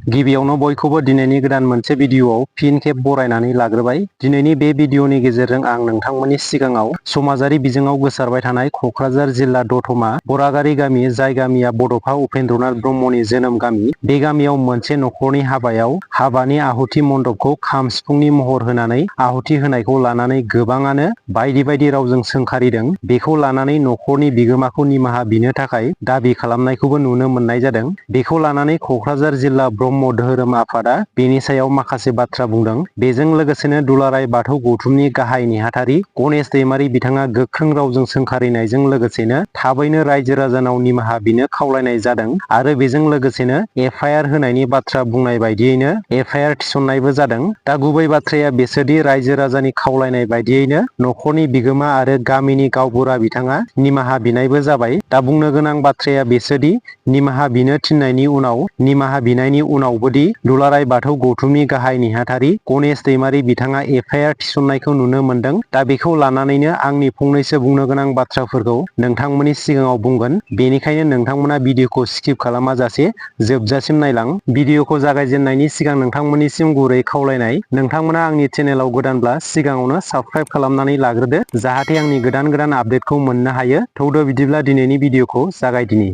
गिबियावनो बयखौबो दिनैनि गोदान मोनसे भिडिअआव फिन खेब बरायनानै लाग्रोबाय। दिनैनि बे भिडिअनि गेजेरजों आं नोंथांमोननि सिगाङाव समाजारि बिजोङाव गोसारबाय थानाय कक्राझार जिल्ला दतमा बरागारि गामि, जाय गामिया बड'फा उपेन्द्रनाथ ब्रह्मनि जोनोम गामि, बे गामियाव मोनसे नखरनि हाबायाव हाबानि आहुति मण्डपखौ खाम सिफुंनि महर होनानै आहुति होनायखौ लानानै गोबाङानो बायदि बायदि रावजों सोंखारिदों। बेखौ लानानै नखरनि बिगोमाखौ निमाहा बिनो थाखाय दाबि खालामनायखौबो नुनो मोननाय जादों। बेखौ लानानै कक्राझार जिल्ला ब्रह्म धोरोम आफादा बेनि सायाव माखासे बाथ्रा बुंदों। बेजों लोगोसेनो दुलाराय बाथौ गौथुमनि गाहाय नेहाथारि गणेश दैमारि बिथाङा गोख्रों रावजों सोंखारिनायजों लोगोसेनो थाबैनो रायजो राजानाव निमाहा बिनो खावलायनाय जादों आरो बेजों लोगोसेनो एफआइआर होनायनि बाथ्रा बुंनाय बायदियैनो एफआइआर थिसननायबो जादों। दा गुबै बाथ्राया बेसोदि रायजो राजानि खावलायनाय बायदियैनो नखरनि बिगोमा आरो गामिनि गावबुरा बिथाङा निमाहा बिनायबो जाबाय। दा बुंनो गोनां बाथ्राया बेसोदि निमाहा बिनो थिननायनि उनाव निमाहा बिनायनि उनावबोदि दुलाराय बाथौ गौथुमनि गाहाय नेहाथारि गणेश दैमारि बिथाङा एफआइआर थिसननायखौ नुनो मोनदों। दा बेखौ लानानैनो आंनि फंनैसो बुंनो गोनां बाथ्राफोरखौ नोंथांमोननि सिगाङाव बुंगोन। बेनिखायनो नोंथांमोना भिडिअखौ स्किप खालामाजासे जोबजासिम नायलां। भिडिअखौ जागायजेननायनि सिगां नोंथांमोननिसिम गुरै खावलायनाय, नोंथांमोना आंनि चेनेलाव गोदानब्ला सिगाङावनो साबस्क्राइब खालामनानै लाग्रोदो, जाहाथे आंनि गोदान आपडेटखौ मोननो हायो। थौदो बिदिब्ला दिनैनि भिडिअखौ जागायदिनि।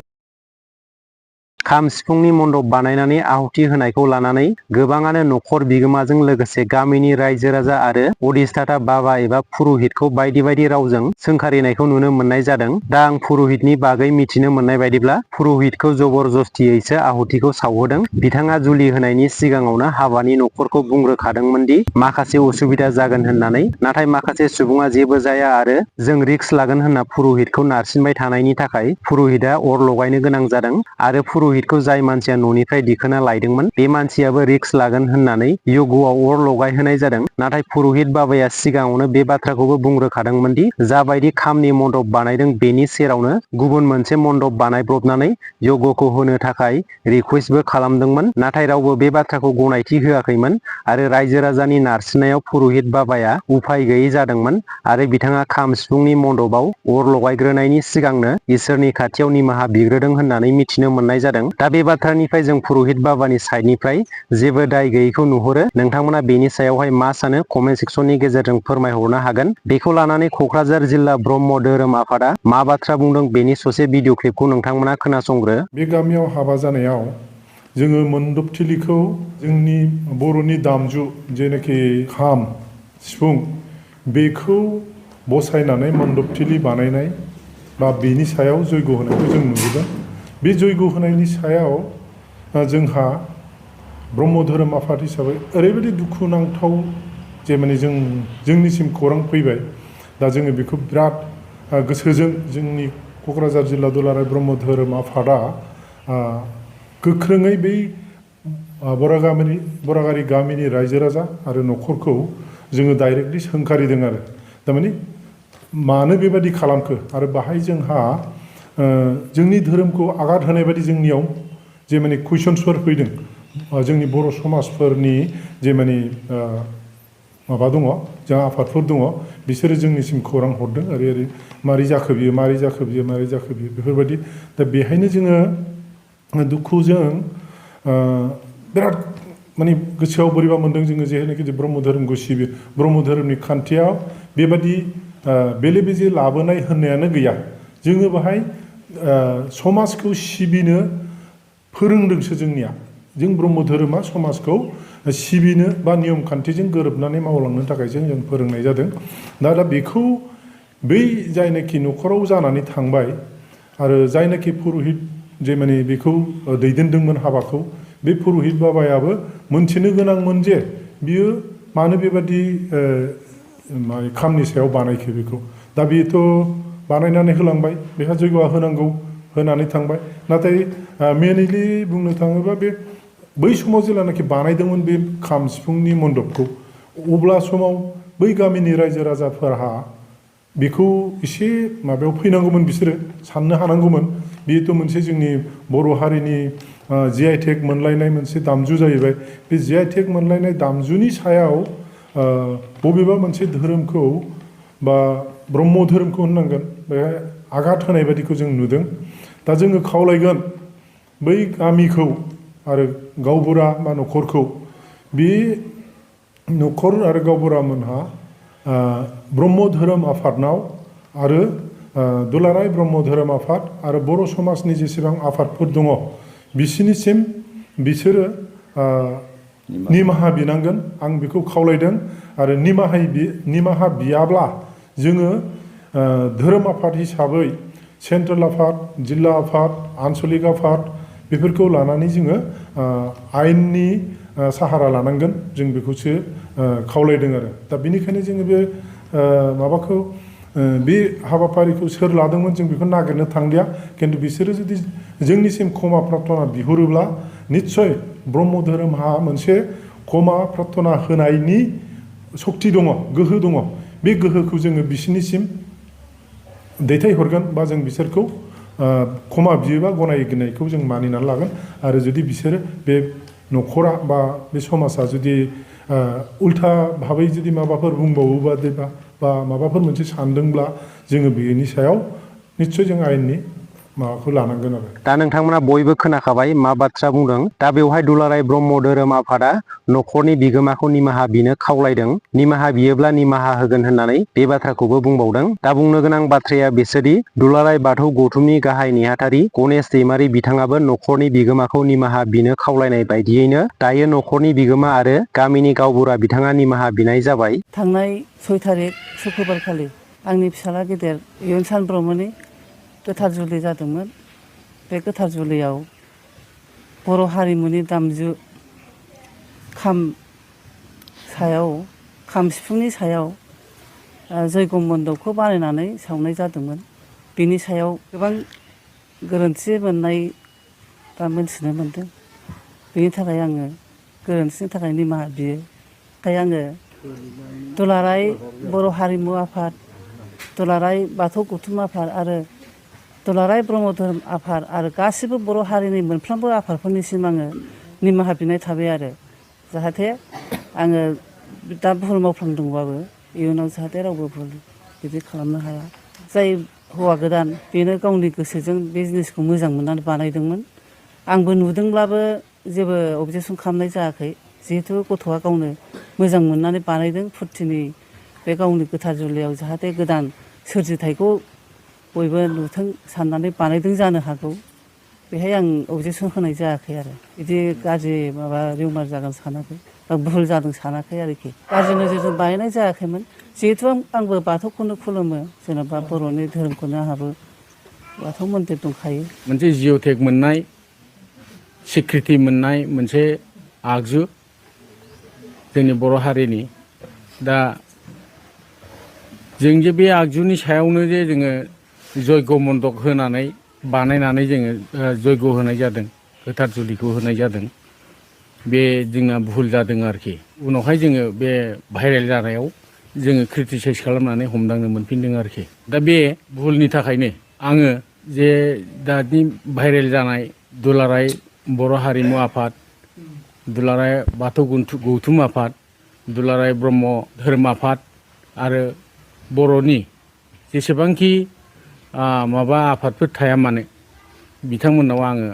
खाम सिफुंनि मण्डप बानायनानै आहुति होनायखौ लानानै गोबाङानो नखर बिगोमाजों लोगोसे गामिनि रायजो राजा आरो अधिष्ठाता बाबा एबा पुर'हितखौ बायदि बायदि रावजों सोंखारिनायखौ नुनो मोननाय जादों। दा आं पुर'हितनि बागै मिथिनो मोननाय बायदिब्ला पुर'हितखौ जबरजस्तियैसो आहुतिखौ सावहोदों। बिथाङा जुलि होनायनि सिगाङावनो हाबानि नखरखौ बुंग्रोखादोंमोन दि माखासे उसुबिदा जागोन होननानै, नाथाय माखासे सुबुङा जेबो जाया आरो जों रिस्क लागोन होनना पुर'हितखौ नारसिनबाय थानायनि थाखाय पुर'हितआ अर लगायनो गोनां जादों आरो पुर'हितखौ जाय मानसिया न'निफ्राय दिखोना लायदोंमोन बे मानसियाबो रिस्क लागोन होननानै यज्ञआव अर लगायहोनाय जादों। नाथाय पुर'हित बाबाया सिगाङावनो बे बाथ्राखौबो बुंग्रोखादोंमोन दि जाबायदि खामनि मण्डप बानायदों बेनि सेरावनो गुबुन मोनसे मण्डप बानायब्रबनानै यज्ञखौ होनो थाखाय रिकुवेस्टबो खालामदोंमोन। नाथाय रावबो बे बाथ्राखौ गनायथि होआखैमोन आरो रायजो राजानि नारसिननायाव पुर'हित बाबाया उफाय गैयै जादोंमोन आरो बिथाङा खाम सिफुंनि मण्डपआव अर लगायग्रोनायनि सिगांनो इसोरनि खाथियाव निमाहा बिग्रोदों होननानै मिथिनो मोननाय जादों। दा बे बाथ्रानिफ्राय जों पुर'हित बाबानि साइडनिफ्राय जेबो दाय गैयैखौ नुहुरो। नोंथांमोना बेनि सायावहाय मा सानो कमेन्ट सेक्सननि गेजेरजों फोरमायहरनो हागोन। बेखौ लानानै कक्राझार जिल्ला ब्रह्म धोरोम आफादा मा बाथ्रा बुंदों बेनि ससे भिडिअ क्लिपखौ नोंथांमोना खोनासंग्रो। बे गामियाव हाबा जानायाव जोङो मण्डपथिलिखौ जोंनि बर'नि दामजु जेनाखि खाम सिफुं बेखौ बसायनानै मण्डपथिलि बानायनाय बा बेनि सायाव जयग' होनायखौ जों नुबोदों। बे जयग' होनायनि सायाव जोंहा ब्रह्म धोरोम आफाद हिसाबै ओरैबायदि दुखुनांथाव जे माने जोंनिसिम खौरां फैबाय। दा जोङो बेखौ बिराद गोसोजों जोंनि क'क्राझार जिल्ला दुलाराय ब्रह्म धोरोम आफादा गोख्रोङै बै बरागारि गामिनि रायजो राजा आरो न'खरखौ जोङो डाइरेक्टलि सोंखारिदों आरो थारमाने मानो बेबादि खालामखो आरो बाहाय जोंहा जोंनि धोरोमखौ आघात होनाय बायदि जोंनियाव जे माने कुइसन्सफोर फैदों। जोंनि बर' समाजफोरनि जे माने माबा दङ, जोंहा आफादफोर दङ, बिसोरो जोंनिसिम खौरां हरदों ओरै मारै जाखो बियो मारै जाखो बियो मारै जाखो बियो बेफोरबायदि। दा बेहायनो जोङो दुखुजों बिराद माने गोसोआव बोरैबा मोनदों जोङो जेनाखि ब्रह्म धोरोमखौ सिबियो। ब्रह्म धोरोमनि खान्थियाव बेबादि बेले बेजे लाबोनाय होननायानो गैया। जोङो बाहाय समाजखौ सिबिनो फोरोंदोंसो जोंनिया। जों ब्रह्म धोरोमा समाजखौ सिबिनो बा नियम खान्थिजों गोरोबनानै मावलांनो थाखायसो जों फोरोंनाय जादों। दा बेखौ बै जायनाखि न'खराव जानानै थांबाय आरो जायनाखि पुर'हित जे माने बेखौ दैदेनदोंमोन हाबाखौ, बे पुर'हित बाबायाबो मोनथिनो गोनांमोन जे बियो मानो बेबादि खामनि सायाव बानायखो बेखौ। दा बेथ' बानायनानै होलांबाय, बेहा जयग'आ होनांगौ होनानै थांबाय। नाथाय मेनलि बुंनो थाङोबा बे बै समाव जेब्लानाखि बानायदोंमोन बे खाम सिफुंनि मण्डपखौ, अब्ला समाव बै गामिनि रायजो राजाफोरहा बेखौ एसे माबायाव फैनांगौमोन, बिसोरो साननो हानांगौमोन। बेथ' मोनसे जोंनि बर' हारिनि GI/टेग मोनलायनाय मोनसे दामजु जाहैबाय। बे GI/टेग मोनलायनाय दामजुनि सायाव बबेबा मोनसे धोरोमखौ बा ब्रह्म धोरोमखौ होननांगोन बेहाय आघात होनाय बायदिखौ जों नुदों। दा जोङो खावलायगोन बै गामिखौ आरो गावबुरा बा न'खरखौ बे न'खर आरो गावबुरामोनहा ब्रह्म धोरोम आफादनाव आरो दुलाराय ब्रह्म धोरोम आफाद आरो बर' समाजनि जेसेबां आफादफोर दङ बिसिनिसिम बिसोरो निमाहा बिनांगोन आं बेखौ खावलायदों आरो निमाहा बियाब्ला जोङो धोरोम आफाद हिसाबै सेन्ट्रेल आफाद जिल्ला आफाद आन्सलिक आफाद बेफोरखौ लानानै जोङो आयेननि साहारा लानांगोन जों बेखौसो खावलायदों आरो दा बेनिखायनो जोङो बे माबाखौ बे हाबाफारिखौ सोर लादोंमोन जों बेखौ नागिरनो थांलिया खिन्थु बिसोरो जुदि जोंनिसिम क्षमा प्रार्थना बिहरोब्ला निस्सय ब्रह्म धोरोमहा मोनसे क्षमा प्रार्थना होनायनि सक्ति दङ गोहो दङ बे गोहोखौ जोङो बिसिनिसिम दैथायहरगोन बा जों बिसोरखौ क्षमा बियोबा गनायनायखौ जों मानिनानै लागोन आरो जुदि बिसोरो बे न'खरा बा बे समाजा जुदि उल्था भाबै जुदि माबाफोर बुंबावोबा बा माबाफोर मोनसे सानदोंब्ला जोङो बेनि सायाव निस्सय जों आयेननि माबाखौ लानांगोन आरो दा नोंथांमोना बयबो खोनाखाबाय मा बाथ्रा बुंदों दा बेवहाय दुलाराय ब्रह्म धोरोम आफादा न'खरनि बिगोमाखौ निमाहा बिनो खावलायदों निमाहा बियोब्ला निमाहा होगोन होननानै बे बाथ्राखौबो बुंबावदों दा बुंनो गोनां बाथ्राया बिसोरदि दुलाराय बाथौ गौथुमनि गाहाय नेहाथारि गणेश दैमारि बिथाङाबो न'खरनि बिगोमाखौ निमाहा बिनो खावलायनाय बायदियैनो दायो न'खरनि बिगोमा आरो गामिनि गावबुरा बिथाङा निमाहा बिनाय जाबाय। थांनाय 6 तारिख शुक्रबार खालि आंनि फिसाला गेदेर इयुनसान ब्रह्मनि गोथार जुलि जादोंमोन। बे गोथार जुलियाव बर' हारिमुनि दामजु खाम सिफुंनि सायाव जयग' मन्दपखौ बानायनानै सावनाय जादोंमोन। बिनि सायाव गोबां गोरोन्थि मोननाय बा मोनथिनो मोनदों। बेनि थाखाय आङो गोरोन्थिनि थाखाय निमाहा बियो। ओमफ्राय आङो दुलाराय बर' हारिमु आफाद दुलाराय बाथौ गौथुम आफाद आरो दुलाराय ब्रह्म धोरोम आफाद आरो गासिबो बर' हारिनि मोनफ्रोमबो आफादफोरनिसिम आङो निमाहा बिनाय थाबाय आरो जाहाथे आङो दा भुल मावफ्लांदोंबाबो इयुनाव जाहाथे रावबो भुल बिदि खालामनो हाया। जाय हौवा गोदान बेनो गावनि गोसोजों बे जिनिसखौ मोजां मोननानै बानायदोंमोन। आंबो नुदोंब्लाबो जेबो अबजेक्सन खालामनाय जायाखै जिहेथु गथ'आ गावनो मोजां मोननानै बानायदों फुरथिनि बे गावनि गोथार जुलियाव जाहाथे गोदान सोरजिथायखौ बयबो नुथों साननानै बानायदों जानो हागौ। बेहाय आं अबजेक्सन होनाय जायाखै आरो बिदि गाज्रि माबा रिउमार जागोन सानाखै भुल जादों सानाखै आरोखि गाज्रि नोजोरजों बानायनाय जायाखैमोन। जिहेथु आंबो बाथौखौनो खुलुमो जेनेबा बर'नि धोरोमखौनो आंहाबो बाथौ मन्दिर दंखायो। मोनसे जिअ'टेक मोननाय सिक्रिटि मोननाय मोनसे आगजु जोंनि बर' हारिनि दा जों जे बे आगजुनि सायावनो जे जोङो जयग' मन्दप होनानै बानायनानै जोङो जयग' होनाय जादों गोथार जुलिखौ होनाय जादों बे जोंना भुल जादों आरोखि उनावहाय जोङो बे भाइरेल जानायाव जोङो क्रिटिसाइज खालामनानै हमदांनो मोनफिनदों आरोखि दा बे भुलनि थाखायनो आङो जे दानि भाइरेल जानाय दुलाराय बर' हारिमु आफाद दुलाराय बाथौ गौथुम आफाद दुलाराय ब्रह्म धोरोम आफाद आरो बर'नि जेसेबांखि माबा आफादफोर थाया मानो बिथांमोननाव आङो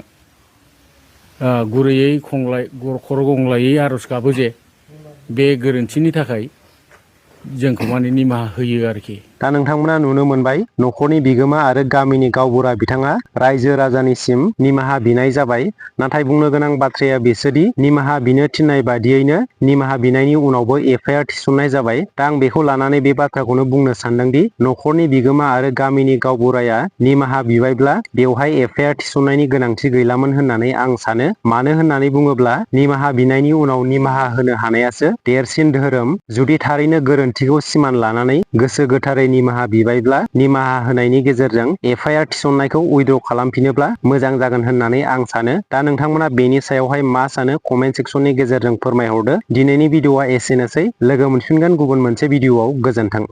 गुरैयै खर' गंग्लायै आर'ज गाबो जे बे गोरोन्थिनि थाखाय जोंखौ माने निमाहा होयो आरोखि। दा नोंथांमोना नुनो मोनबाय न'खरनि बिगोमा आरो गामिनि गावबुरा बिथाङा रायजो राजानिसिम निमाहा बिनाय जाबाय। नाथाय बुंनो गोनां बाथ्राया बिसोरदि निमाहा बिनो थिननाय बादियैनो निमाहा बिनायनि उनावबो एफआइआर थिसननाय जाबाय। दा आं बेखौ लानानै बे बाथ्राखौनो बुंनो सानदोंदि न'खरनि बिगोमा आरो गामिनि गावबुराया निमाहा बिबायब्ला बेवहाय एफआइआर थिसननायनि गोनांथि गैलामोन होननानै आं सानो। मानो होननानै बुङोब्ला निमाहा बिनायनि उनाव निमाहा होनो हानायासो देरसिन धोरोम। जुदि थारैनो गोरोन्थिखौ सिमान लानानै गोसो गोथारै निमाहा बिबायब्ला निमाहा होनायनि गेजेरजों एफआइआर थिसननायखौ उइद्र' खालामफिनोब्ला मोजां जागोन होननानै आं सानो। दा नोंथांमोना बेनि सायावहाय मा सानो कमेन्ट सेक्सननि गेजेरजों फोरमायहरदो। दिनैनि भिडिअआ एसेनोसै। लोगो मोनफिनगोन गुबुन मोनसे भिडिअआव। गोजोन्थों।